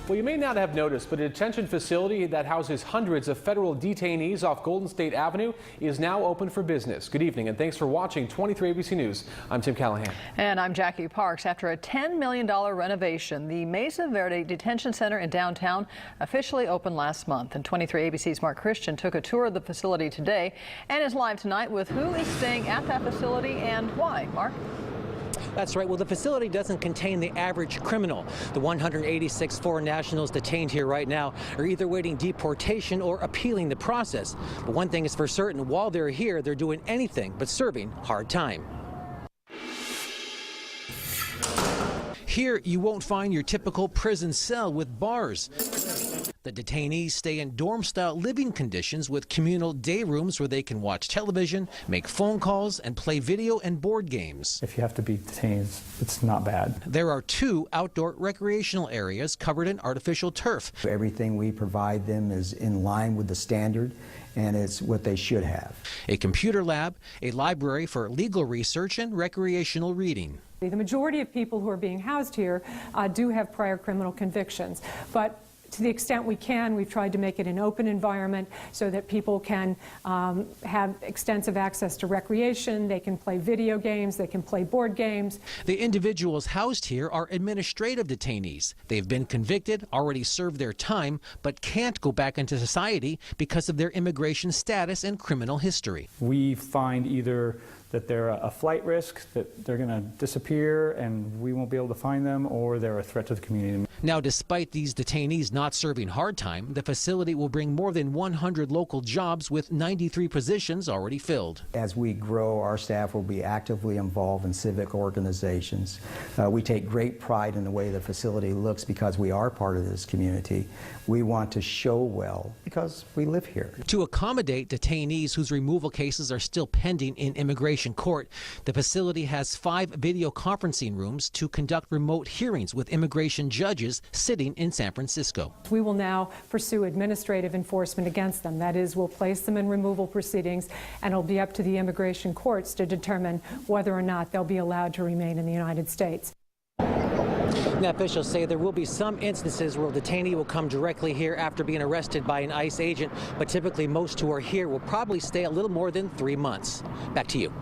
Well, you may not have noticed, but a detention facility that houses hundreds of federal detainees off Golden State Avenue is now open for business. Good evening, and thanks for watching 23 ABC News. I'm Tim Callahan. And I'm Jackie Parks. After a $10 million renovation, the Mesa Verde Detention Center in downtown officially opened last month. And 23 ABC's Mark Christian took a tour of the facility today and is live tonight with who is staying at that facility and why. Mark? That's right. Well, the facility doesn't contain the average criminal. The 186 foreign nationals detained here right now are either waiting deportation or appealing the process. But one thing is for certain, while they're here, they're doing anything but serving hard time. Here, you won't find your typical prison cell with bars. The detainees stay in dorm-style living conditions with communal day rooms where they can watch television, make phone calls, and play video and board games. If you have to be detained, it's not bad. There are 2 outdoor recreational areas covered in artificial turf. Everything we provide them is in line with the standard, and it's what they should have. A computer lab, a library for legal research and recreational reading. The majority of people who are being housed here do have prior criminal convictions, but to the extent we can, we've tried to make it an open environment so that people can have extensive access to recreation, they can play video games, they can play board games. The individuals housed here are administrative detainees. They've been convicted, already served their time, but can't go back into society because of their immigration status and criminal history. We find either that they're a flight risk, that they're going to disappear and we won't be able to find them, or they're a threat to the community. Now, despite these detainees not serving hard time, the facility will bring more than 100 local jobs with 93 positions already filled. As we grow, our staff will be actively involved in civic organizations. We take great pride in the way the facility looks because we are part of this community. We want to show well because we live here. To accommodate detainees whose removal cases are still pending in immigration court, the facility has 5 video conferencing rooms to conduct remote hearings with immigration judges sitting in San Francisco. We will now pursue administrative enforcement against them. That is, we'll place them in removal proceedings, and it'll be up to the immigration courts to determine whether or not they'll be allowed to remain in the United States. Now, officials say there will be some instances where a detainee will come directly here after being arrested by an ICE agent, but typically most who are here will probably stay a little more than 3 months. Back to you.